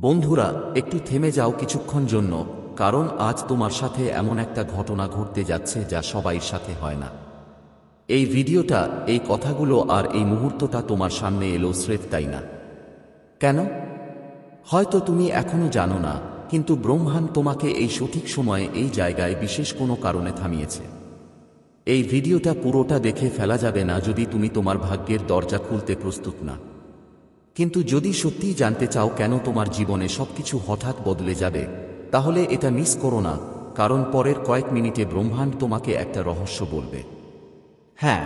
বন্ধুরা, একটু থেমে যাও কিছুক্ষণ জন্য, কারণ আজ তোমার সাথে এমন একটা ঘটনা ঘটতে যাচ্ছে যা সবাই সাথে হয় না। এই ভিডিওটা, এই কথাগুলো আর এই মুহূর্তটা তোমার সামনে এলো স্রেফ তাই না? কেন? হয়তো তুমি এখনো জানো না, কিন্তু ব্রহ্মাণ্ড তোমাকে এই সঠিক সময়ে এই জায়গায় বিশেষ কোনো কারণে থামিয়েছে। এই ভিডিওটা পুরোটা দেখে ফেলা যাবে না যদি তুমি তোমার ভাগ্যের দরজা খুলতে প্রস্তুত না। কিন্তু যদি সত্যিই জানতে চাও কেন তোমার জীবনে সবকিছু হঠাৎ বদলে যাবে, তাহলে এটা মিস করো না, কারণ পরের কয়েক মিনিটে ব্রহ্মাণ্ড তোমাকে একটা রহস্য বলবে। হ্যাঁ,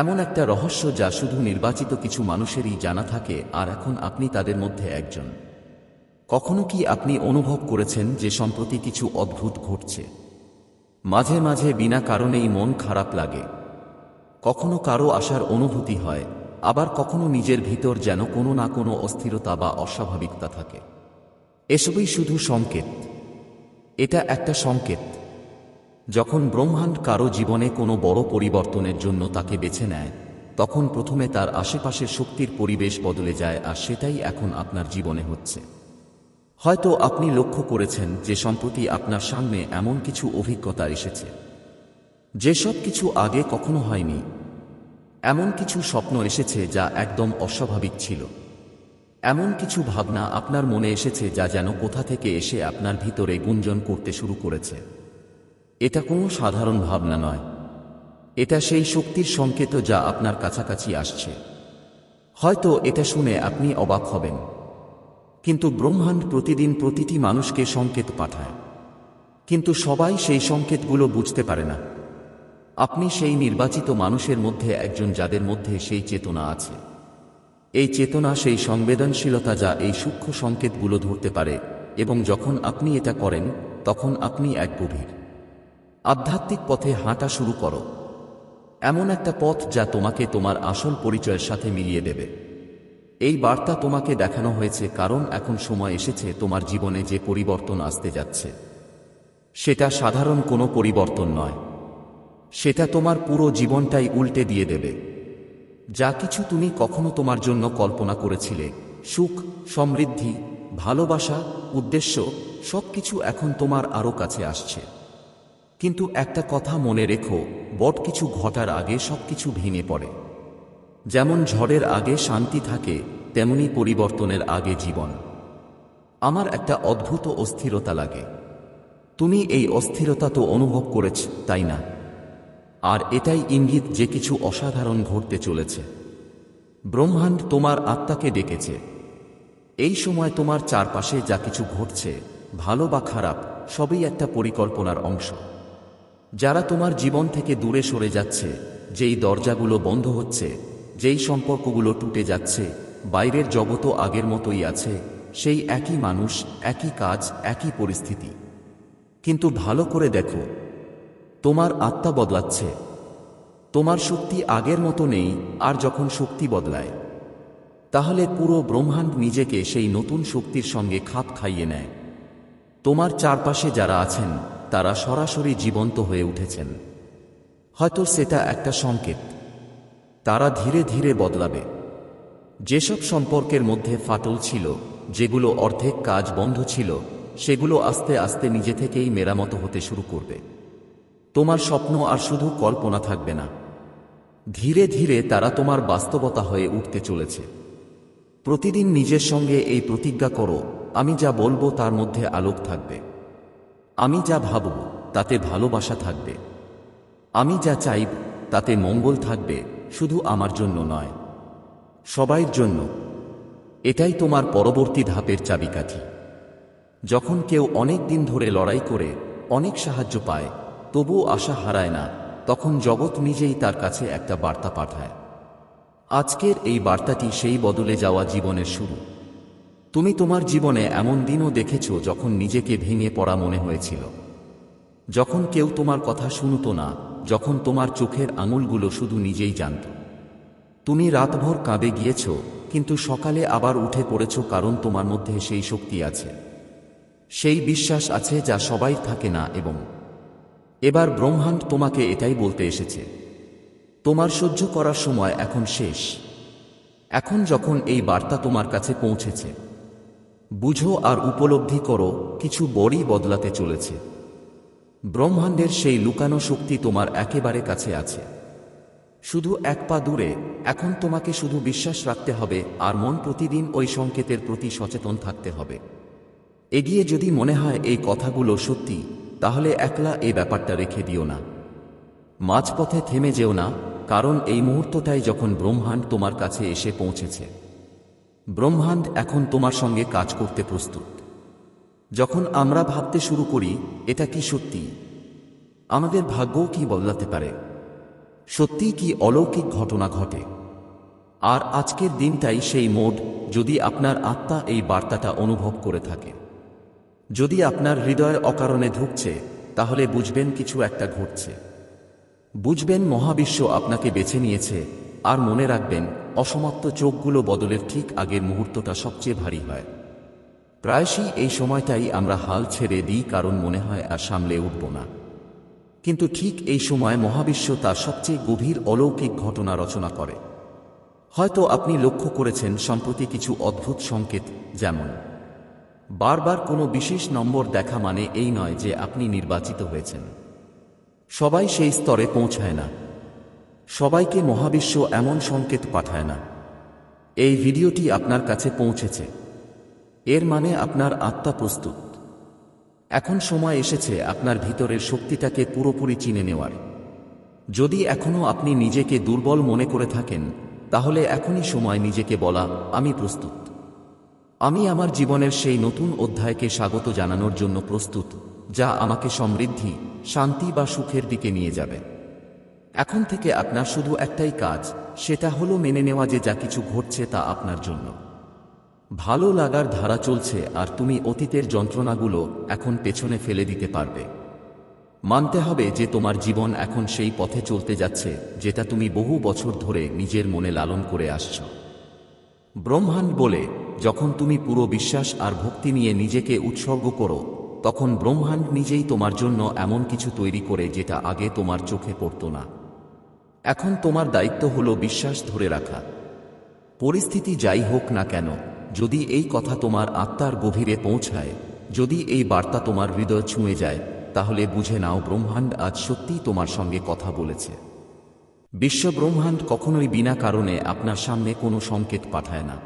এমন একটা রহস্য যা শুধু নির্বাচিত কিছু মানুষেরই জানা থাকে, আর এখন আপনি তাদের মধ্যে একজন। কখনো কি আপনি অনুভব করেছেন যে সম্প্রতি কিছু অদ্ভুত ঘটছে? মাঝে মাঝে বিনা কারণেই মন খারাপ লাগে, কখনো কারো আসার অনুভূতি হয়, আবার কখনো নিজের ভিতর যেন কোনো না কোনো অস্থিরতা বা অস্বাভাবিকতা থাকে। এসবই শুধু সংকেত। এটা একটা সংকেত। যখন ব্রহ্মাণ্ড কারো জীবনে কোনো বড় পরিবর্তনের জন্য তাকে বেছে নেয়, তখন প্রথমে তার আশেপাশের শক্তির পরিবেশ বদলে যায়, আর সেটাই এখন আপনার জীবনে হচ্ছে। হয়তো আপনি লক্ষ্য করেছেন যে সম্প্রতি আপনার সামনে এমন কিছু অভিজ্ঞতা এসেছে যেসব কিছু আগে কখনো হয়নি। এমন কিছু স্বপ্ন এসেছে যা একদম অস্বাভাবিক ছিল। এমন কিছু ভাবনা আপনার মনে এসেছে যা যেন কোথা থেকে এসে আপনার ভিতরে গুঞ্জন করতে শুরু করেছে। এটা কোনো সাধারণ ভাবনা নয়, এটা সেই শক্তির সংকেত যা আপনার কাছাকাছি আসছে। হয়তো এটা শুনে আপনি অবাক হবেন, কিন্তু ব্রহ্মাণ্ড প্রতিদিন প্রতিটি মানুষকে সংকেত পাঠায়, কিন্তু সবাই সেই সংকেতগুলো বুঝতে পারে না। আপনি সেই নির্বাচিত মানুষের মধ্যে একজন যাদের মধ্যে সেই চেতনা আছে। এই চেতনা সেই সংবেদনশীলতা যা এই সূক্ষ্ম সংকেতগুলো ধরতে পারে, এবং যখন আপনি এটা করেন, তখন আপনি এক গভীর আধ্যাত্মিক পথে হাঁটা শুরু করো। এমন একটা পথ যা তোমাকে তোমার আসল পরিচয়ের সাথে মিলিয়ে দেবে। এই বার্তা তোমাকে দেখানো হয়েছে কারণ এখন সময় এসেছে তোমার জীবনে যে পরিবর্তন আসতে যাচ্ছে, সেটা সাধারণ কোনো পরিবর্তন নয়। সেটা তোমার পুরো জীবনটাই উল্টে দিয়ে দেবে। যা কিছু তুমি কখনো তোমার জন্য কল্পনা করেছিলে, সুখ, সমৃদ্ধি, ভালোবাসা, উদ্দেশ্য, সবকিছু এখন তোমার আরও কাছে আসছে। কিন্তু একটা কথা মনে রেখো, বড় কিছু ঘটার আগে সবকিছু ভেঙে পড়ে। যেমন ঝড়ের আগে শান্তি থাকে, তেমনি পরিবর্তনের আগে জীবন। আমার একটা অদ্ভুত অস্থিরতা লাগে। তুমি এই অস্থিরতা তো অনুভব করেছ, তাই না? আর এটাই ইঙ্গিত যে কিছু অসাধারণ ঘটতে চলেছে। ব্রহ্মাণ্ড তোমার আত্মাকে ডেকেছে। এই সময় তোমার চারপাশে যা কিছু ঘটছে, ভালো বা খারাপ, সবই একটা পরিকল্পনার অংশ। যারা তোমার জীবন থেকে দূরে সরে যাচ্ছে, যেই দরজাগুলো বন্ধ হচ্ছে, যেই সম্পর্কগুলো টুটে যাচ্ছে, বাইরের জগৎও আগের মতোই আছে, সেই একই মানুষ, একই কাজ, একই পরিস্থিতি। কিন্তু ভালো করে দেখো, তোমার আত্মা বদলাচ্ছে। তোমার শক্তি আগের মতো নেই, আর যখন শক্তি বদলায়, তাহলে পুরো ব্রহ্মাণ্ড নিজেকে সেই নতুন শক্তির সঙ্গে খাপ খাইয়ে নেয়। তোমার চারপাশে যারা আছেন, তারা সরাসরি জীবন্ত হয়ে উঠেছেন। হয়তো সেটা একটা সংকেত। তারা ধীরে ধীরে বদলাবে। যেসব সম্পর্কের মধ্যে ফাটল ছিল, যেগুলো অর্ধেক কাজ বন্ধ ছিল, সেগুলো আস্তে আস্তে নিজে থেকেই মেরামত হতে শুরু করবে। তোমার স্বপ্ন আর শুধু কল্পনা থাকবে না। ধীরে ধীরে তারা তোমার বাস্তবতা হয়ে উঠতে চলেছে। প্রতিদিন নিজের সঙ্গে এই প্রতিজ্ঞা করো, আমি যা বলবো তার মধ্যে আলোক থাকবে। আমি যা ভাবব তাতে ভালোবাসা থাকবে। আমি যা চাইব তাতে মঙ্গল থাকবে, শুধু আমার জন্য নয়, সবাইর জন্য। এটাই তোমার পরবর্তী ধাপের চাবিকাঠি। যখন কেউ অনেক দিন ধরে লড়াই করে, অনেক সাহায্য পায়, তবুও আশা হারায় না, তখন জগৎ নিজেই তার কাছে একটা বার্তা পাঠায়। আজকের এই বার্তাটি সেই বদলে যাওয়া জীবনের শুরু। তুমি তোমার জীবনে এমন দিনও দেখেছ যখন নিজেকে ভেঙে পড়া মনে হয়েছিল, যখন কেউ তোমার কথা শুনত না, যখন তোমার চোখের আঙুলগুলো শুধু নিজেই জানত। তুমি রাতভর কাঁদে গিয়েছ, কিন্তু সকালে আবার উঠে পড়েছ, কারণ তোমার মধ্যে সেই শক্তি আছে, সেই বিশ্বাস আছে যা সবাই থাকে না। এবং এবার ব্রহ্মাণ্ড তোমাকে এটাই বলতে এসেছে, তোমার সহ্য করার সময় এখন শেষ। এখন যখন এই বার্তা তোমার কাছে পৌঁছেছে, বুঝো আর উপলব্ধি করো, কিছু বড়ই বদলাতে চলেছে। ব্রহ্মাণ্ডের সেই লুকানো শক্তি তোমার একেবারে কাছে আছে, শুধু এক পা দূরে। এখন তোমাকে শুধু বিশ্বাস রাখতে হবে আর মন প্রতিদিন ওই সংকেতের প্রতি সচেতন থাকতে হবে। এগিয়ে যদি মনে হয় এই কথাগুলো সত্যি, তাহলে একলা এই ব্যাপারটা রেখে দিও না। মাঝপথে থেমে যেও না, কারণ এই মুহূর্তটাই যখন ব্রহ্মাণ্ড তোমার কাছে এসে পৌঁছেছে। ব্রহ্মাণ্ড এখন তোমার সঙ্গে কাজ করতে প্রস্তুত। যখন আমরা ভাবতে শুরু করি এটা কি সত্যি, আমাদের ভাগ্যও কি বদলাতে পারে, সত্যি কি অলৌকিক ঘটনা ঘটে। আর আজকের দিনটাই সেই মোড। যদি আপনার আত্মা এই বার্তাটা অনুভব করে থাকে, যদি আপনার হৃদয় অকারণে ধুঁকছে, তাহলে বুঝবেন কিছু একটা ঘটছে। বুঝবেন মহাবিশ্ব আপনাকে বেছে নিয়েছে। আর মনে রাখবেন, অসমাপ্ত চোখগুলো বদলের ঠিক আগের মুহূর্তটা সবচেয়ে ভারী হয়। প্রায়শই এই সময়টাই আমরা হাল ছেড়ে দিই, কারণ মনে হয় আর সামলে উঠব না। কিন্তু ঠিক এই সময় মহাবিশ্ব তার সবচেয়ে গভীর অলৌকিক ঘটনা রচনা করে। হয়তো আপনি লক্ষ্য করেছেন সম্প্রতি কিছু অদ্ভুত সংকেত, যেমন বারবার কোনো বিশেষ নম্বর দেখা মানে এই নয় যে আপনি নির্বাচিত হয়েছেন। সবাই সেই স্তরে পৌঁছায় না, সবাইকে মহাবিশ্ব এমন সংকেত পাঠায় না। এই ভিডিওটি আপনার কাছে পৌঁছেছে, এর মানে আপনার আত্মা প্রস্তুত। এখন সময় এসেছে আপনার ভিতরের শক্তিটাকে পুরোপুরি চিনে নেওয়ার। যদি এখনও আপনি নিজেকে দুর্বল মনে করে থাকেন, তাহলে এখনই সময় নিজেকে বলা, আমি প্রস্তুত। আমি আমার জীবনের সেই নতুন অধ্যায়কে স্বাগত জানানোর জন্য প্রস্তুত, যা আমাকে সমৃদ্ধি, শান্তি বা সুখের দিকে নিয়ে যাবে। এখন থেকে আপনার শুধু একটাই কাজ, সেটা হলো মেনে নেওয়া যে যা কিছু ঘটছে তা আপনার জন্য। ভালো লাগার ধারা চলছে আর তুমি অতীতের যন্ত্রণাগুলো এখন পেছনে ফেলে দিতে পারবে। মানতে হবে যে তোমার জীবন এখন সেই পথে চলতে যাচ্ছে যেটা তুমি বহু বছর ধরে নিজের মনে লালন করে আসছ। ব্রহ্মাণ্ড বলে, যখন তুমি পুরো বিশ্বাস আর ভক্তি নিয়ে নিজেকে উৎসর্গ করো, তখন ব্রহ্মাণ্ড নিজেই তোমার জন্য এমন কিছু তৈরি করে যেটা আগে তোমার চোখে পড়ত না। এখন তোমার দায়িত্ব হলো বিশ্বাস ধরে রাখা। পরিস্থিতি যাই হোক না কেন, যদি এই কথা তোমার আত্মার গভীরে পৌঁছায়, যদি এই বার্তা তোমার হৃদয় ছুঁয়ে যায়, তাহলে বুঝে নাও ব্রহ্মাণ্ড আজ সত্যিই তোমার সঙ্গে কথা বলেছে। বিশ্বব্রহ্মাণ্ড কখনোই বিনা কারণে আপনার সামনে কোনো সংকেত পাঠায় না।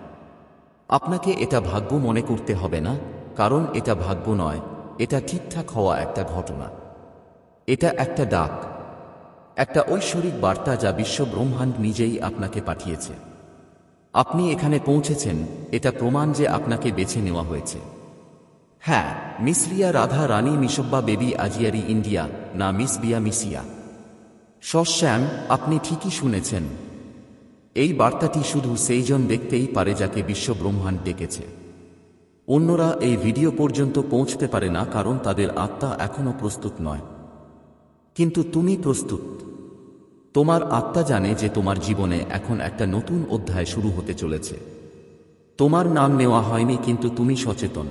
আপনাকে এটা ভাগ্য মনে করতে হবে না, কারণ এটা ভাগ্য নয়, এটা ঠিকঠাক হওয়া একটা ঘটনা। এটা একটা ডাক, একটা ঐশ্বরিক বার্তা যা বিশ্বব্রহ্মাণ্ড নিজেই আপনাকে পাঠিয়েছে। আপনি এখানে পৌঁছেছেন, এটা প্রমাণ যে আপনাকে বেছে নেওয়া হয়েছে। হ্যাঁ, miss Riya Radha Rani মিসব্বা baby আজিয়ারি India, না মিস বিয়া মিসিয়া। শ্যাম, আপনি ঠিকই শুনেছেন। এই বার্তাটি শুধু সেইজন দেখতেই পারে যাকে বিশ্বব্রহ্মাণ্ড ডেকেছে। অন্যরা এই ভিডিও পর্যন্ত পৌঁছতে পারে না, কারণ তাদের আত্মা এখনও প্রস্তুত নয়। কিন্তু তুমি প্রস্তুত। তোমার আত্মা জানে যে তোমার জীবনে এখন একটা নতুন অধ্যায় শুরু হতে চলেছে। তোমার নাম নেওয়া হয়নি, কিন্তু তুমি সচেতন।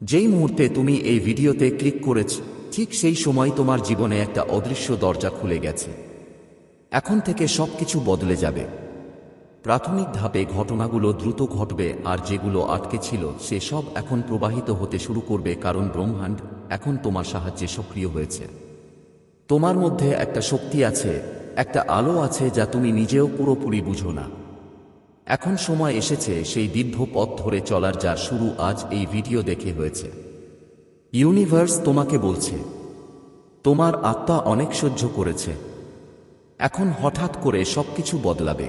যেই মুহূর্তে তুমি এই ভিডিওতে ক্লিক করেছ, ঠিক সেই সময় তোমার জীবনে একটা অদৃশ্য দরজা খুলে গেছে। এখন থেকে সবকিছু বদলে যাবে। প্রাথমিক ধাপে ঘটনাগুলো দ্রুত ঘটবে, আর যেগুলো আটকে ছিল সে সব এখন প্রবাহিত হতে শুরু করবে, কারণ ব্রহ্মাণ্ড এখন তোমার সাহায্যে সক্রিয় হয়েছে। তোমার মধ্যে একটা শক্তি আছে, একটা আলো আছে যা তুমি নিজেও পুরোপুরি বুঝো না। এখন সময় এসেছে সেই দীর্ঘ পথ ধরে চলার, যার শুরু আজ এই ভিডিও দেখে হয়েছে। ইউনিভার্স তোমাকে বলছে, তোমার আত্মা অনেক সহ্য করেছে, এখন হঠাৎ করে সবকিছু বদলাবে।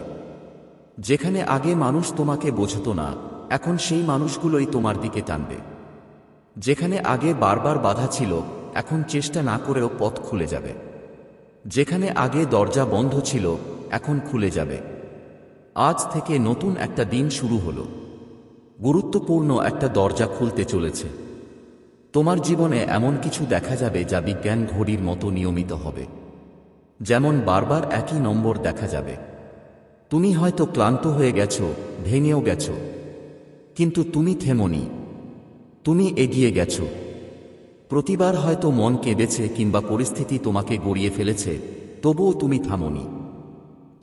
যেখানে আগে মানুষ তোমাকে বোঝত না, এখন সেই মানুষগুলোই তোমার দিকে টানবে। যেখানে আগে বারবার বাধা ছিল, এখন চেষ্টা না করেও পথ খুলে যাবে। যেখানে আগে দরজা বন্ধ ছিল, এখন খুলে যাবে। আজ থেকে নতুন একটা দিন শুরু হলো। গুরুত্বপূর্ণ একটা দরজা খুলতে চলেছে। তোমার জীবনে এমন কিছু দেখা যাবে যা বিজ্ঞান ঘড়ির মতো নিয়মিত হবে। যেমন বারবার একই নম্বর দেখা যাবে। তুমি হয়তো ক্লান্ত হয়ে গেছো, ভেঙেও গেছো, কিন্তু তুমি থেমোনি, তুমি এগিয়ে গেছো। প্রতিবার হয়তো মন কেঁদেছে কিংবা পরিস্থিতি তোমাকে গড়িয়ে ফেলেছে, তবুও তুমি থামোনি।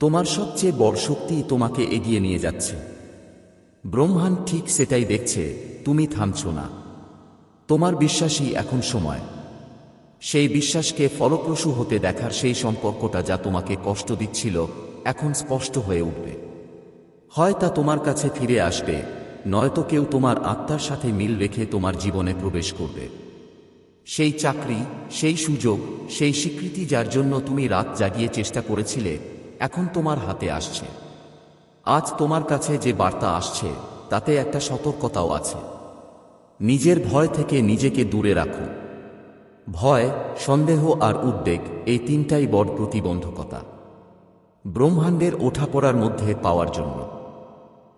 তোমার সবচেয়ে বড় শক্তি তোমাকে এগিয়ে নিয়ে যাচ্ছে। ব্রহ্মাণ্ড ঠিক সেটাই দেখছে, তুমি থামছো না। তোমার বিশ্বাসই এখন সময়। সেই বিশ্বাসকে ফলপ্রসূ হতে দেখার সেই সম্পর্কটা যা তোমাকে কষ্ট দিচ্ছিল এখন স্পষ্ট হয়ে উঠবে। হয় তা তোমার কাছে ফিরে আসবে, নয়তো কেউ তোমার আত্মার সাথে মিল রেখে তোমার জীবনে প্রবেশ করবে। সেই চাকরি, সেই সুযোগ, সেই স্বীকৃতি যার জন্য তুমি রাত জাগিয়ে চেষ্টা করেছিলে, এখন তোমার হাতে আসছে। আজ তোমার কাছে যে বার্তা আসছে তাতে একটা সতর্কতাও আছে। নিজের ভয় থেকে নিজেকে দূরে রাখো। ভয়, সন্দেহ আর উদ্বেগ, এই তিনটাই বড় প্রতিবন্ধকতা ব্রহ্মাণ্ডের ওঠাপড়ার মধ্যে পাওয়ার জন্য।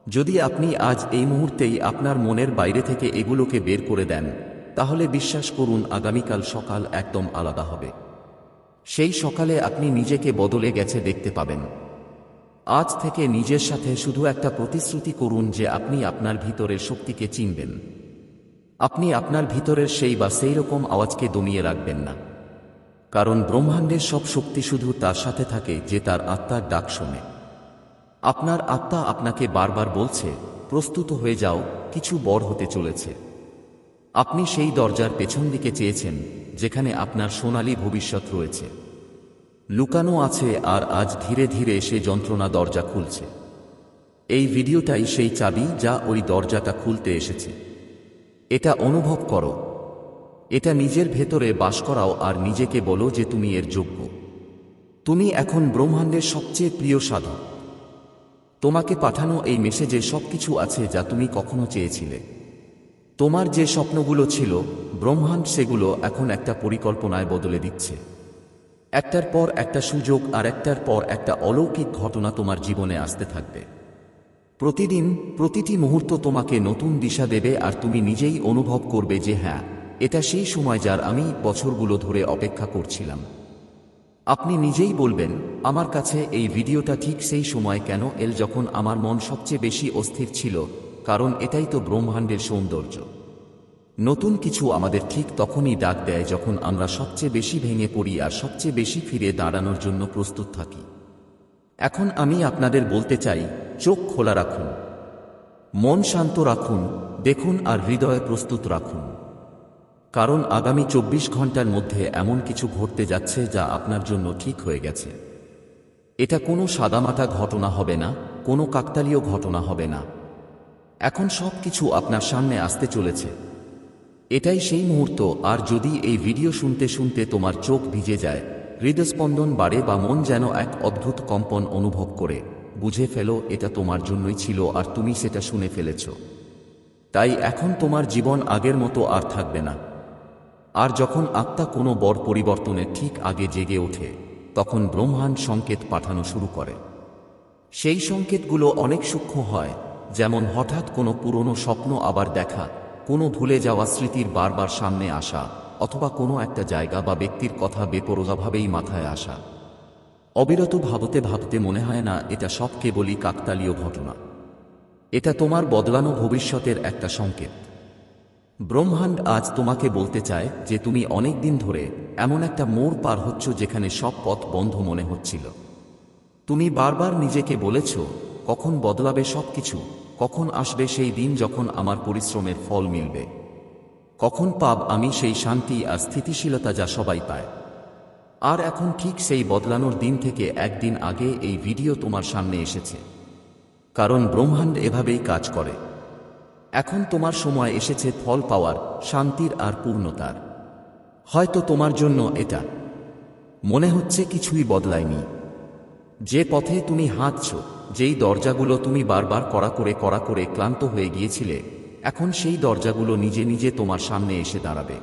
যদি আপনি আজ এই মুহূর্তেই আপনার মনের বাইরে থেকে এগুলোকে বের করে দেন, তাহলে বিশ্বাস করুন আগামীকাল সকাল একদম আলাদা হবে। সেই সকালে আপনি নিজেকে বদলে গেছে দেখতে পাবেন। আজ থেকে নিজের সাথে শুধু একটা প্রতিশ্রুতি করুন যে আপনি আপনার ভিতরের শক্তিকে চিনবেন। আপনি আপনার ভিতরের সেই রকম আওয়াজকে দমিয়ে রাখবেন না। কারণ ব্রহ্মাণ্ডের সব শক্তি শুধু তার সাথে থাকে যে তার আত্মার ডাক শোনে। আপনার আত্মা আপনাকে বারবার বলছে, প্রস্তুত হয়ে যাও, কিছু বড় হতে চলেছে। আপনি সেই দরজার পেছন দিকে চেয়েছেন যেখানে আপনার সোনালী ভবিষ্যৎ রয়েছে, লুকানো আছে, আর আজ ধীরে ধীরে সে যন্ত্রণা দরজা খুলছে। এই ভিডিওটাই সেই চাবি যা ওই দরজাটা খুলতে এসেছে। এটা অনুভব করো, এটা নিজের ভেতরে বাস করাও আর নিজেকে বলো যে তুমি এর যোগ্য। তুমি এখন ব্রহ্মাণ্ডের সবচেয়ে প্রিয় সাধক। তোমাকে পাঠানো এই মেসেজে সবকিছু আছে যা তুমি কখনো চেয়েছিলে। তোমার যে স্বপ্নগুলো ছিল, ব্রহ্মাণ্ড সেগুলো এখন একটা পরিকল্পনায় বদলে দিচ্ছে। একটার পর একটা সুযোগ আর একটার পর একটা অলৌকিক ঘটনা তোমার জীবনে আসতে থাকবে। প্রতিদিন, প্রতিটি মুহূর্ত তোমাকে নতুন দিশা দেবে আর তুমি নিজেই অনুভব করবে যে হ্যাঁ, এটা সেই সময় যার আমি বছরগুলো ধরে অপেক্ষা করছিলাম। আপনি নিজেই বলবেন, আমার কাছে এই ভিডিওটা ঠিক সেই সময় কেন এল যখন আমার মন সবচেয়ে বেশি অস্থির ছিল, কারণ এটাই তো ব্রহ্মাণ্ডের সৌন্দর্য। নতুন কিছু আমাদের ঠিক তখনই ডাক দেয় যখন আমরা সবচেয়ে বেশি ভেঙে পড়ি আর সবচেয়ে বেশি ফিরে দাঁড়ানোর জন্য প্রস্তুত থাকি। এখন আমি আপনাদের বলতে চাই, চোখ খোলা রাখুন, মন শান্ত রাখুন, দেখুন আর হৃদয়ে প্রস্তুত রাখুন। কারণ আগামী 24 ঘন্টার মধ্যে এমন কিছু ঘটতে যাচ্ছে যা আপনার জন্য ঠিক হয়ে গেছে। এটা কোনো সাদামাটা ঘটনা হবে না, কোনো কাকতালীয় ঘটনা হবে না। এখন সব কিছু আপনার সামনে আসতে চলেছে। এটাই সেই মুহূর্ত। আর যদি এই ভিডিও শুনতে শুনতে তোমার চোখ ভিজে যায়, হৃদস্পন্দন বাড়ে বা মন যেন এক অদ্ভুত কম্পন অনুভব করে, বুঝে ফেলো এটা তোমার জন্যই ছিল আর তুমি সেটা শুনে ফেলেছ। তাই এখন তোমার জীবন আগের মতো আর থাকবে না। আর যখন আত্মা কোনো বড় পরিবর্তনের ঠিক আগে জেগে ওঠে, তখন ব্রহ্মাণ্ড সংকেত পাঠানো শুরু করে। সেই সংকেতগুলো অনেক সূক্ষ্ম হয়, যেমন হঠাৎ কোনো পুরনো স্বপ্ন আবার দেখা, কোনো ভুলে যাওয়া স্মৃতির বারবার সামনে আসা, অথবা কোনো একটা জায়গা বা ব্যক্তির কথা বেপরোয়াভাবেই মাথায় আসা। অবিরত ভাবতে ভাবতে মনে হয় না এটা সব কেবলই কাকতালীয় ঘটনা। এটা তোমার বদলানো ভবিষ্যতের একটা সংকেত। ব্রহ্মাণ্ড আজ তোমাকে বলতে চায় যে তুমি অনেক দিন ধরে এমন একটা মোড় পার হচ্ছ যেখানে সব পথ বন্ধ মনে হচ্ছিল। তুমি বারবার নিজেকে বলেছ, কখন বদলাবে সবকিছু, কখন আসবে সেই দিন যখন আমার পরিশ্রমের ফল মিলবে, কখন পাব আমি সেই শান্তি আর স্থিতিশীলতা যা সবাই পায়। আর এখন ঠিক সেই বদলানোর দিন থেকে একদিন আগে এই ভিডিও তোমার সামনে এসেছে। কারণ ব্রহ্মাণ্ড এভাবেই কাজ করে। এখন তোমার সময় এসেছে ফল পাওয়ার, শান্তির আর পূর্ণতার। হয়তো তোমার জন্য এটা মনে হচ্ছে কিছুই বদলায়নি। যে পথে তুমি হাঁটছ, যেই দরজাগুলো তুমি বারবার কড়া করে ক্লান্ত হয়ে গিয়েছিলে, এখন সেই দরজাগুলো নিজে নিজে তোমার সামনে এসে দাঁড়াবে।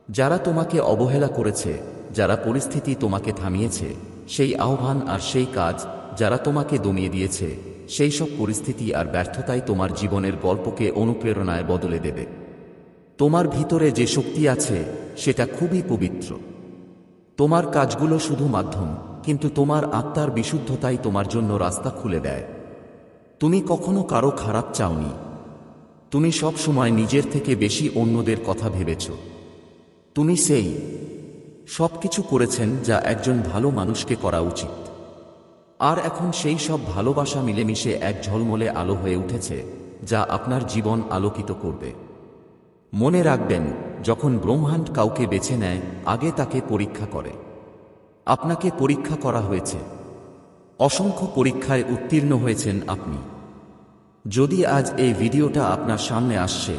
যারা তোমাকে অবহেলা করেছে, যারা পরিস্থিতি তোমাকে থামিয়েছে, সেই আহ্বান আর সেই কাজ যারা তোমাকে দমিয়ে দিয়েছে, সেই সব পরিস্থিতি আর ব্যর্থতাই তোমার জীবনের গল্পকে অনুপ্রেরণায় বদলে দেবে। তোমার ভিতরে যে শক্তি আছে সেটা খুবই পবিত্র। তোমার কাজগুলো শুধু মাধ্যম, কিন্তু তোমার আত্মার বিশুদ্ধতাই তোমার জন্য রাস্তা খুলে দেয়। তুমি কখনো কারো খারাপ চাওনি। তুমি সব সময় নিজের থেকে বেশি অন্যদের কথা ভেবেছ। তুমি সেই সবকিছু করেছেন যা একজন ভালো মানুষকে করা উচিত। আর এখন সেই সব ভালোবাসা মিলেমিশে এক ঝলমলে আলো হয়ে উঠেছে, যা আপনার জীবন আলোকিত করবে। মনে রাখবেন, যখন ব্রহ্মাণ্ড কাউকে বেছে নেয়, আগে তাকে পরীক্ষা করে। আপনাকে পরীক্ষা করা হয়েছে। অসংখ্য পরীক্ষায় উত্তীর্ণ হয়েছেন আপনি। যদি আজ এই ভিডিওটা আপনার সামনে আসছে,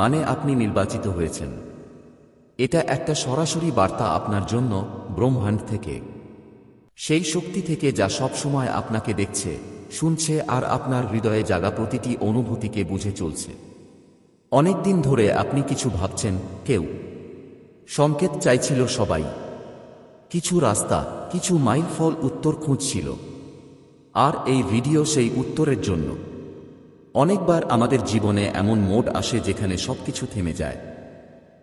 মানে আপনি নির্বাচিত হয়েছেন। এটা একটা সরাসরি বার্তা আপনার জন্য, ব্রহ্মাণ্ড থেকে, সেই শক্তি থেকে যা সবসময় আপনাকে দেখছে, শুনছে আর আপনার হৃদয়ে জাগা প্রতিটি অনুভূতিকে বুঝে চলছে। অনেক দিন ধরে আপনি কিছু ভাবছেন, কেউ সংকেত চাইছিল, সবাই কিছু রাস্তা, কিছু মাইলফল উত্তর খুঁজছিল। আর এই ভিডিও সেই উত্তরের জন্য। অনেকবার আমাদের জীবনে এমন মোড আসে যেখানে সবকিছু থেমে যায়।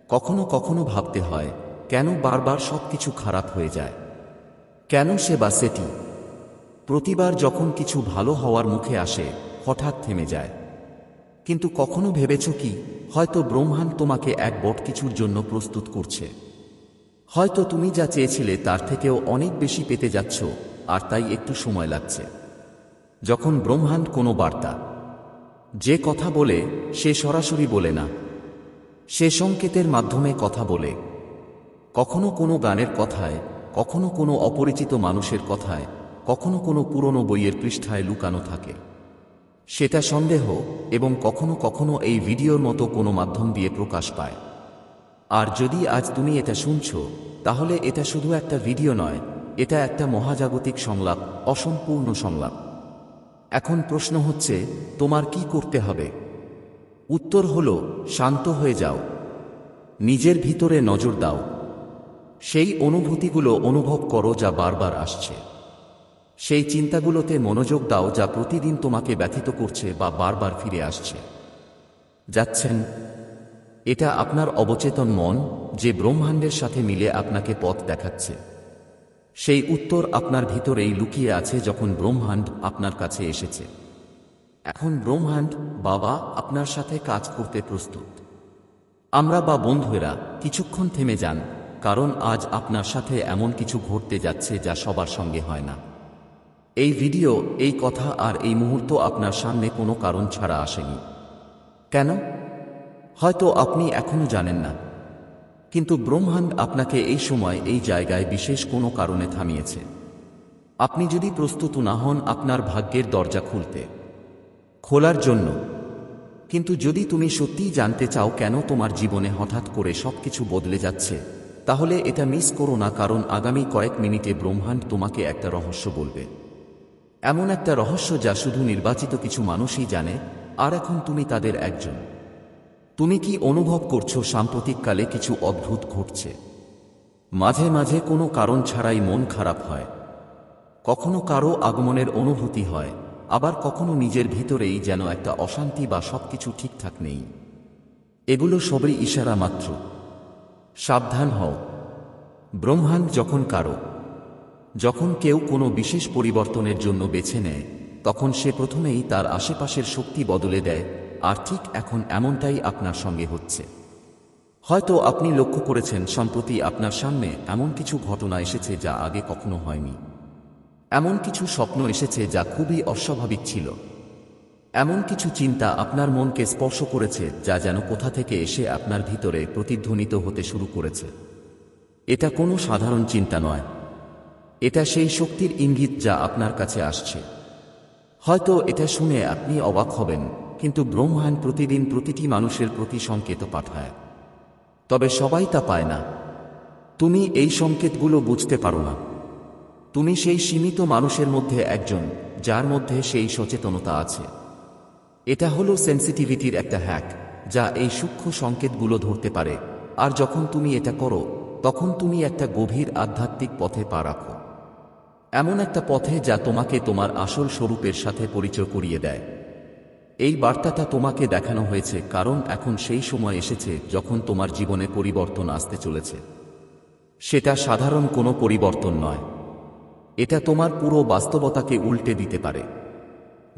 কখনো কখনো ভাবতে হয়, কেন বারবার সবকিছু খারাপ হয়ে যায়, কেন সে বা সেটি। প্রতিবার যখন কিছু ভালো হওয়ার মুখে আসে, হঠাৎ থেমে যায়। কিন্তু কখনো ভেবেছ কি, হয়তো ব্রহ্মাণ্ড তোমাকে এক বড় কিছুর জন্য প্রস্তুত করছে। হয়তো তুমি যা চেয়েছিলে তার থেকেও অনেক বেশি পেতে যাচ্ছ, আর তাই একটু সময় লাগছে। যখন ব্রহ্মাণ্ড কোনো বার্তা, যে কথা বলে, সে সরাসরি বলে না, সে সংকেতের মাধ্যমে কথা বলে। কখনো কোনো গানের কথায়, কখনো কোনো অপরিচিত মানুষের কথায়, কখনো কোনো পুরনো বইয়ের পৃষ্ঠায় লুকানো থাকে সেটা সন্দেহ, এবং কখনো কখনো এই ভিডিওর মতো কোনো মাধ্যম দিয়ে প্রকাশ পায়। আর যদি আজ তুমি এটা শুনছ, তাহলে এটা শুধু একটা ভিডিও নয়, এটা একটা মহাজাগতিক সংলাপ, অসম্পূর্ণ সংলাপ। এখন প্রশ্ন হচ্ছে, তোমার কি করতে হবে? উত্তর হলো, শান্ত হয়ে যাও, নিজের ভিতরে নজর দাও, সেই অনুভূতিগুলো অনুভব করো যা বারবার আসছে, সেই চিন্তাগুলোতে মনোযোগ দাও যা প্রতিদিন তোমাকে ব্যথিত করছে বা বারবার ফিরে আসছে। যাচ্ছেন, এটা আপনার অবচেতন মন, যে ব্রহ্মাণ্ডের সাথে মিলে আপনাকে পথ দেখাচ্ছে। সেই উত্তর আপনার ভিতরেই লুকিয়ে আছে যখন ব্রহ্মাণ্ড আপনার কাছে এসেছে। এখন ব্রহ্মাণ্ড, বাবা, আপনার সাথে কাজ করতে প্রস্তুত। আমরা বা বন্ধুরা কিছুক্ষণ থেমে যান, কারণ আজ আপনার সাথে এমন কিছু ঘটতে যাচ্ছে যা সবার সঙ্গে হয় না। এই ভিডিও, এই কথা আর এই মুহূর্ত আপনার সামনে কোনো কারণ ছাড়া আসেনি। কেন? হয়তো আপনি এখনো জানেন না, কিন্তু ব্রহ্মাণ্ড আপনাকে এই সময় এই জায়গায় বিশেষ কোনো কারণে থামিয়েছে। আপনি যদি প্রস্তুত না হন আপনার ভাগ্যের দরজা খোলার জন্য। কিন্তু যদি তুমি সত্যিই জানতে চাও কেন তোমার জীবনে হঠাৎ করে সবকিছু বদলে যাচ্ছে, তাহলে এটা মিস করো না, কারণ আগামী কয়েক মিনিটে ব্রহ্মাণ্ড তোমাকে একটা রহস্য বলবে। এমন একটা রহস্য যা শুধু নির্বাচিত কিছু মানুষই জানে, আর এখন তুমি তাদের একজন। তুমি কি অনুভব করছো সাম্প্রতিককালে কিছু অদ্ভুত ঘটছে? মাঝে মাঝে কোনো কারণ ছাড়াই মন খারাপ হয়, কখনো কারো আগমনের অনুভূতি হয়, আবার কখনো নিজের ভিতরেই যেন একটা অশান্তি বা সবকিছু ঠিকঠাক নেই। এগুলো সবই ইশারা মাত্র। সাবধান হও। ব্রহ্মাণ্ড যখন কেউ কোনো বিশেষ পরিবর্তনের জন্য বেছে নেয়, তখন সে প্রথমেই তার আশেপাশের শক্তি বদলে দেয়, আর ঠিক এখন এমনটাই আপনার সঙ্গে হচ্ছে। হয়তো আপনি লক্ষ্য করেছেন সম্প্রতি আপনার সামনে এমন কিছু ঘটনা এসেছে যা আগে কখনো হয়নি। এমন কিছু স্বপ্ন এসেছে যা খুবই অস্বাভাবিক ছিল। এমন কিছু চিন্তা আপনার মনকে স্পর্শ করেছে যা যেন কোথা থেকে এসে আপনার ভিতরে প্রতিধ্বনিত হতে শুরু করেছে। এটা কোনো সাধারণ চিন্তা নয়, এটা সেই শক্তির ইঙ্গিত যা আপনার কাছে আসছে। হয়তো এটা শুনে আপনি অবাক হবেন, কিন্তু ব্রহ্মাণ্ড প্রতিদিন প্রতিটি মানুষের প্রতি সংকেত পাঠায়, তবে সবাই তা পায় না। তুমি এই সংকেতগুলো বুঝতে পারো না। তুমি সেই সীমিত মানুষের মধ্যে একজন, যার মধ্যে সেই সচেতনতা আছে। এটা হলো সেন্সিটিভিটির একটা হ্যাক, যা এই সূক্ষ্ম সংকেতগুলো ধরতে পারে, আর যখন তুমি এটা করো, তখন তুমি একটা গভীর আধ্যাত্মিক পথে পা রাখো। এমন একটা পথে যা তোমাকে তোমার আসল স্বরূপের সাথে পরিচয় করিয়ে দেয়। এই বার্তাটা তোমাকে দেখানো হয়েছে কারণ এখন সেই সময় এসেছে যখন তোমার জীবনে পরিবর্তন আসতে চলেছে। সেটা সাধারণ কোনো পরিবর্তন নয়, এটা তোমার পুরো বাস্তবতাকে উল্টে দিতে পারে।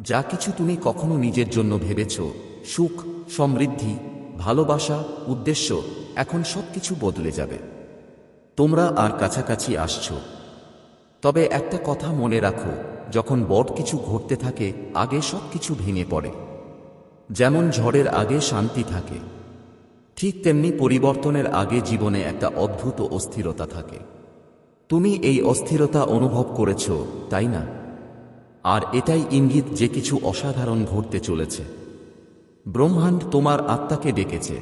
যা কিছু তুমি কখনো নিজের জন্য ভেবেছ, সুখ, সমৃদ্ধি, ভালোবাসা, উদ্দেশ্য, এখন সবকিছু বদলে যাবে। তোমরা আর কাছাকাছি আসছো। তবে একটা কথা মনে রাখো, যখন বড় কিছু ঘটতে থাকে, আগে সবকিছু ভেঙে পড়ে। যেমন ঝড়ের আগে শান্তি থাকে, ঠিক তেমনি পরিবর্তনের আগে জীবনে একটা অদ্ভুত অস্থিরতা থাকে। তুমি এই অস্থিরতা অনুভব করেছ, তাই না? আর এটাই ইঙ্গিত যে কিছু অসাধারণ ঘটতে চলেছে। ব্রহ্মাণ্ড তোমার আত্মাকে ডেকেছে।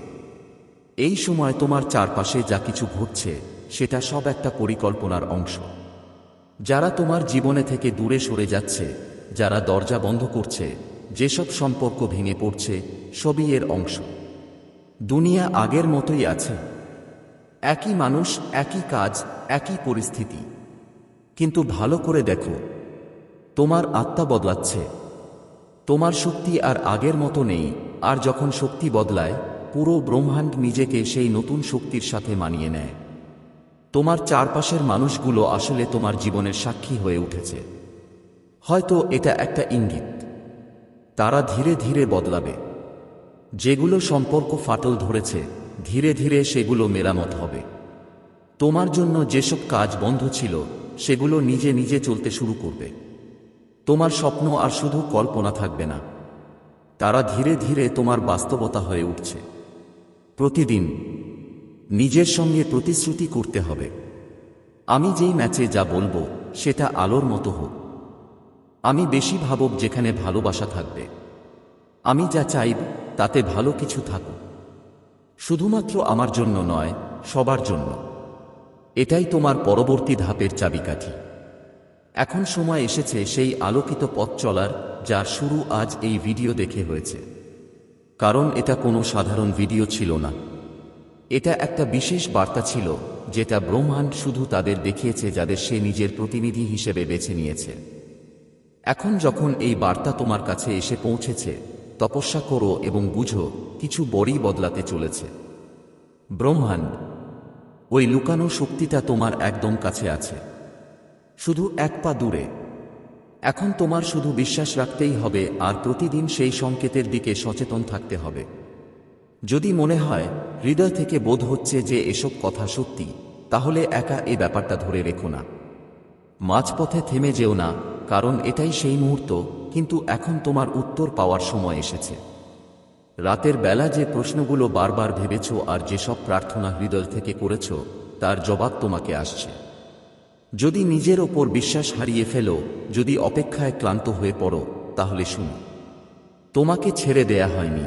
এই সময় তোমার চারপাশে যা কিছু ঘটছে সেটা সব একটা পরিকল্পনার অংশ। যারা তোমার জীবনে থেকে দূরে সরে যাচ্ছে, যারা দরজা বন্ধ করছে, যেসব সম্পর্ক ভেঙে পড়ছে, সবই এর অংশ। দুনিয়া আগের মতোই আছে, একই মানুষ, একই কাজ, একই পরিস্থিতি। কিন্তু ভালো করে দেখো, তোমার আত্মা বদলাচ্ছে। তোমার শক্তি আর আগের মতো নেই, আর যখন শক্তি বদলায়, পুরো ব্রহ্মাণ্ড নিজেকে সেই নতুন শক্তির সাথে মানিয়ে নেয়। তোমার চারপাশের মানুষগুলো আসলে তোমার জীবনের সাক্ষী হয়ে উঠেছে। হয়তো এটা একটা ইঙ্গিত, তারা ধীরে ধীরে বদলাবে। যেগুলো সম্পর্ক ফাটল ধরেছে, ধীরে ধীরে সেগুলো মেরামত হবে। তোমার জন্য যেসব কাজ বন্ধ ছিল, সেগুলো নিজে নিজে চলতে শুরু করবে। তোমার স্বপ্ন আর শুধু কল্পনা থাকবে না, তারা ধীরে ধীরে তোমার বাস্তবতা হয়ে উঠছে। প্রতিদিন নিজের সঙ্গে প্রতিশ্রুতি করতে হবে, আমি যেই ম্যাচে যা বলবো সেটা আলোর মতো হোক। আমি বেশি ভাবব যেখানে ভালোবাসা থাকবে। আমি যা চাইব তাতে ভালো কিছু থাকুক, শুধুমাত্র আমার জন্য নয়, সবার জন্য। এটাই তোমার পরবর্তী ধাপের চাবিকাঠি। এখন সময় এসেছে সেই আলোকিত পথ চলার, যার শুরু আজ এই ভিডিও দেখে হয়েছে। কারণ এটা কোনো সাধারণ ভিডিও ছিল না, এটা একটা বিশেষ বার্তা ছিল, যেটা ব্রহ্মাণ্ড শুধু তাদের দেখিয়েছে যাদের সে নিজের প্রতিনিধি হিসেবে বেছে নিয়েছে। এখন যখন এই বার্তা তোমার কাছে এসে পৌঁছেছে, তপস্যা করো এবং বুঝো কিছু বড়ই বদলাতে চলেছে। ব্রহ্মাণ্ড, ওই লুকানো শক্তিটা তোমার একদম কাছে আছে, শুধু এক পা দূরে। এখন তোমার শুধু বিশ্বাস রাখতেই হবে, আর প্রতিদিন সেই সংকেতের দিকে সচেতন থাকতে হবে। যদি মনে হয়, হৃদয় থেকে বোধ হচ্ছে যে এসব কথা সত্যি, তাহলে একা এই ব্যাপারটা ধরে রেখো না। মাঝপথে থেমে যেও না, কারণ এটাই সেই মুহূর্ত। কিন্তু এখন তোমার উত্তর পাওয়ার সময় এসেছে। রাতের বেলা যে প্রশ্নগুলো বারবার ভেবেছ আর যেসব প্রার্থনা হৃদয় থেকে করেছ, তার জবাব তোমাকে আসছে। যদি নিজের ওপর বিশ্বাস হারিয়ে ফেলো, যদি অপেক্ষায় ক্লান্ত হয়ে পড়ো, তাহলে শুনো, তোমাকে ছেড়ে দেয়া হয়নি,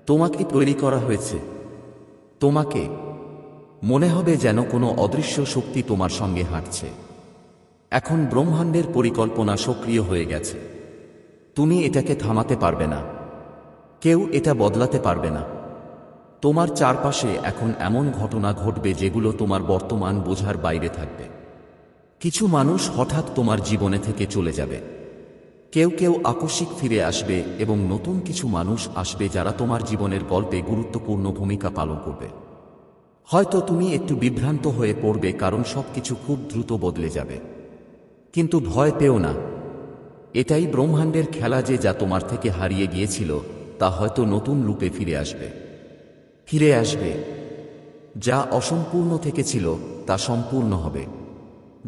তোমাকে তৈরি করা হয়েছে। তোমাকে মনে হবে যেন কোনো অদৃশ্য শক্তি তোমার সঙ্গে হাঁটছে। এখন ব্রহ্মাণ্ডের পরিকল্পনা সক্রিয় হয়ে গেছে। তুমি এটাকে থামাতে পারবে না, কেউ এটা বদলাতে পারবে না। তোমার চারপাশে এখন এমন ঘটনা ঘটবে যেগুলো তোমার বর্তমান বোঝার বাইরে থাকবে। কিছু মানুষ হঠাৎ তোমার জীবনে থেকে চলে যাবে, কেউ কেউ আকস্মিক ফিরে আসবে, এবং নতুন কিছু মানুষ আসবে যারা তোমার জীবনের গল্পে গুরুত্বপূর্ণ ভূমিকা পালন করবে। হয়তো তুমি একটু বিভ্রান্ত হয়ে পড়বে, কারণ সবকিছু খুব দ্রুত বদলে যাবে। কিন্তু ভয় পেও না, এটাই ব্রহ্মাণ্ডের খেলা যে যা তোমার থেকে হারিয়ে গিয়েছিল তা হয়তো নতুন রূপে ফিরে আসবে। ফিরে আসবে, যা অসম্পূর্ণ থেকেছিল তা সম্পূর্ণ হবে।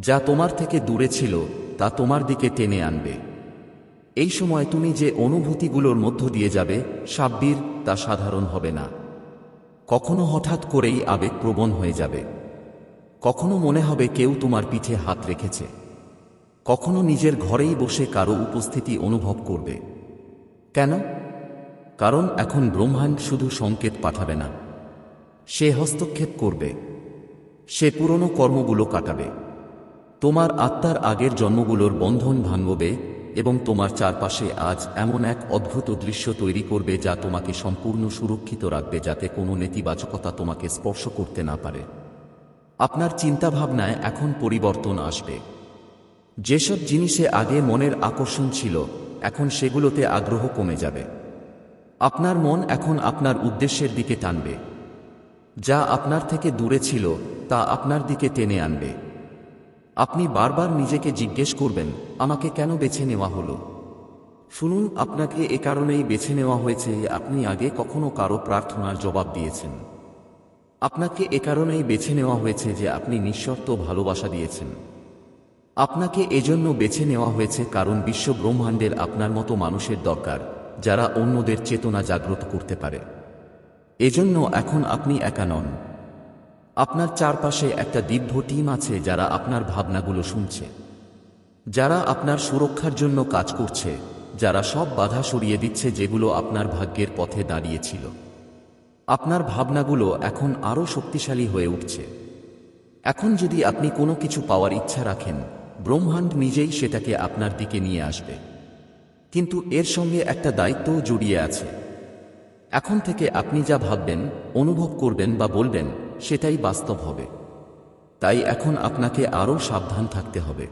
যা তোমার থেকে দূরে ছিল তা তোমার দিকে টেনে আনবে। এই সময় তুমি যে অনুভূতিগুলোর মধ্য দিয়ে যাবে, সাব্বির, তা সাধারণ হবে না। কখনো হঠাৎ করেই আবেগপ্রবণ হয়ে যাবে, কখনো মনে হবে কেউ তোমার পিঠে হাত রেখেছে, কখনো নিজের ঘরেই বসে কারো উপস্থিতি অনুভব করবে। কেন? কারণ এখন ব্রহ্মাণ্ড শুধু সংকেত পাঠাবে না, সে হস্তক্ষেপ করবে। সে পুরনো কর্মগুলো কাটাবে, তোমার আত্মার আগের জন্মগুলোর বন্ধন ভাঙবে, এবং তোমার চারপাশে আজ এমন এক অদ্ভুত দৃশ্য তৈরি করবে যা তোমাকে সম্পূর্ণ সুরক্ষিত রাখবে, যাতে কোনো নেতিবাচকতা তোমাকে স্পর্শ করতে না পারে। আপনার চিন্তাভাবনায় এখন পরিবর্তন আসবে। যেসব জিনিসে আগে মনের আকর্ষণ ছিল, এখন সেগুলোতে আগ্রহ কমে যাবে। আপনার মন এখন আপনার উদ্দেশ্যের দিকে টানবে। যা আপনার থেকে দূরে ছিল তা আপনার দিকে টেনে আনবে। আপনি বারবার নিজেকে জিজ্ঞেস করবেন, আমাকে কেন বেছে নেওয়া হলো? শুনুন, আপনাকে এ কারণেই বেছে নেওয়া হয়েছে যে আপনি আগে কখনো কারো প্রার্থনার জবাব দিয়েছেন। আপনাকে এ কারণেই বেছে নেওয়া হয়েছে যে আপনি নিঃশর্ত ভালোবাসা দিয়েছেন। আপনাকে এজন্য বেছে নেওয়া হয়েছে কারণ বিশ্ব ব্রহ্মাণ্ডের আপনার মতো মানুষের দরকার, যারা অন্যদের চেতনা জাগ্রত করতে পারে। এজন্য এখন আপনি একা নন। আপনার চারপাশে একটা দিব্য টিম আছে যারা আপনার ভাবনাগুলো শুনছে, যারা আপনার সুরক্ষার জন্য কাজ করছে, যারা সব বাধা সরিয়ে দিচ্ছে যেগুলো আপনার ভাগ্যের পথে দাঁড়িয়েছিল। আপনার ভাবনাগুলো এখন আরও শক্তিশালী হয়ে উঠছে। এখন যদি আপনি কোনো কিছু পাওয়ার ইচ্ছা রাখেন, ব্রহ্মাণ্ড নিজেই সেটাকে আপনার দিকে নিয়ে আসবে। কিন্তু এর সঙ্গে একটা দায়িত্বও জড়িয়ে আছে। এখন থেকে আপনি যা ভাববেন, অনুভব করবেন বা বলবেন, সেটাই বাস্তব হবে। তাই এখন আপনাকে আরও সাবধান থাকতে হবে।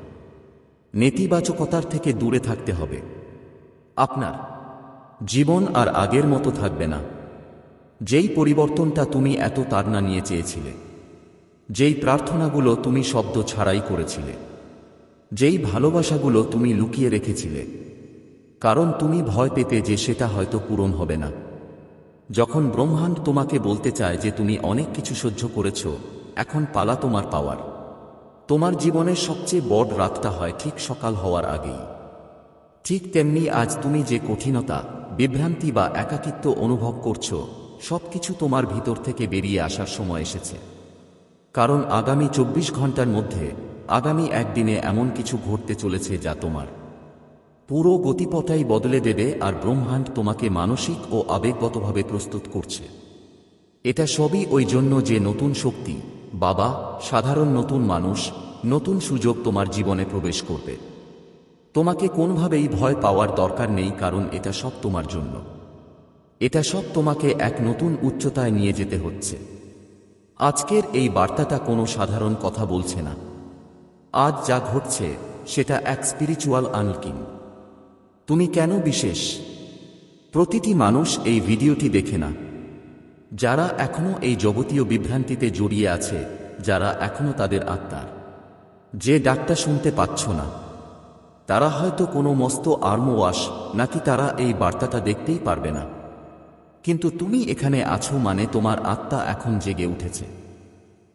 নেতিবাচকতার থেকে দূরে থাকতে হবে। আপনার জীবন আর আগের মতো থাকবে না। যেই পরিবর্তনটা তুমি এত তাড়না নিয়ে চেয়েছিলে, যেই প্রার্থনাগুলো তুমি শব্দ ছাড়াই করেছিলে, যেই ভালোবাসাগুলো তুমি লুকিয়ে রেখেছিলে, কারণ তুমি ভয় পেতে যে সেটা হয়তো পূরণ হবে না। যখন ব্রহ্মাণ্ড তোমাকে বলতে চায় যে তুমি অনেক কিছু সহ্য করেছ, এখন পালা তোমার পাওয়ার। তোমার জীবনের সবচেয়ে বড় রাতটা হয় ঠিক সকাল হওয়ার আগেই। ঠিক তেমনি আজ তুমি যে কঠিনতা, বিভ্রান্তি বা একাকিত্ব অনুভব করছো, সবকিছু তোমার ভিতর থেকে বেরিয়ে আসার সময় এসেছে। কারণ আগামী 24 ঘন্টার মধ্যে, আগামী একদিনে এমন কিছু ঘটতে চলেছে যা তোমার পুরো গতিপথটাই বদলে দেবে। আর ব্রহ্মাণ্ড তোমাকে মানসিক ও আবেগগতভাবে প্রস্তুত করছে। এটা সবই ওই জন্য যে নতুন শক্তি, বাবা, সাধারণ নতুন মানুষ, নতুন সুযোগ তোমার জীবনে প্রবেশ করবে। তোমাকে কোনোভাবেই ভয় পাওয়ার দরকার নেই, কারণ এটা সব তোমার জন্য। এটা সব তোমাকে এক নতুন উচ্চতায় নিয়ে যেতে হচ্ছে। আজকের এই বার্তাটা কোনো সাধারণ কথা বলছে না। আজ যা ঘটছে সেটা এক স্পিরিচুয়াল আনলকিং। তুমি কেন বিশেষ? প্রতিটি মানুষ এই ভিডিওটি দেখে না। যারা এখনো এই জগতীয় বিভ্রান্তিতে জড়িয়ে আছে, যারা এখনো তাদের আত্মার যে ডাকটা শুনতে পাচ্ছ না, তারা হয়তো কোনো মস্ত আর্মওয়াশ নাকি তারা এই বার্তাটা দেখতেই পারবে না। কিন্তু তুমি এখানে আছো মানে তোমার আত্মা এখন জেগে উঠেছে।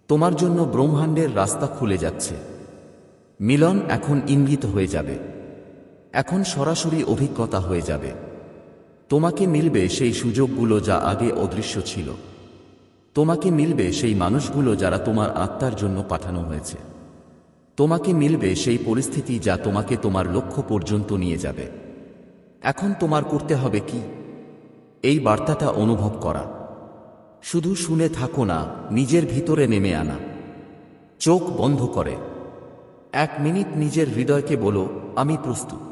তোমার জন্য ব্রহ্মাণ্ডের রাস্তা খুলে যাচ্ছে। মিলন এখন ইঙ্গিত হয়ে যাবে, এখন সরাসরি অভিজ্ঞতা হয়ে যাবে। তোমাকে মিলবে সেই সুযোগগুলো যা আগে অদৃশ্য ছিল। তোমাকে মিলবে সেই মানুষগুলো যারা তোমার আত্মার জন্য পাঠানো হয়েছে। তোমাকে মিলবে সেই পরিস্থিতি যা তোমাকে তোমার লক্ষ্য পর্যন্ত নিয়ে যাবে। এখন তোমার করতে হবে কি? এই বার্তাটা অনুভব করা। শুধু শুনে থাকো না, নিজের ভিতরে নেমে আনা। চোখ বন্ধ করে 1 মিনিট নিজের হৃদয়কে বলো, আমি প্রস্তুত।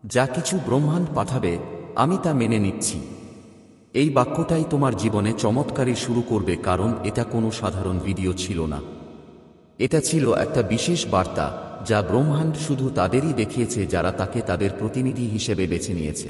যা কিছু ব্রহ্মাণ্ড পাঠাবে, আমি তা মেনে নিচ্ছি। এই বাক্যটাই তোমার জীবনে চমৎকারী শুরু করবে, কারণ এটা কোনো সাধারণ ভিডিও ছিল না। এটা ছিল একটা বিশেষ বার্তা যা ব্রহ্মাণ্ড শুধু তাদেরই দেখিয়েছে যারা তাকে তাদের প্রতিনিধি হিসেবে বেছে নিয়েছে।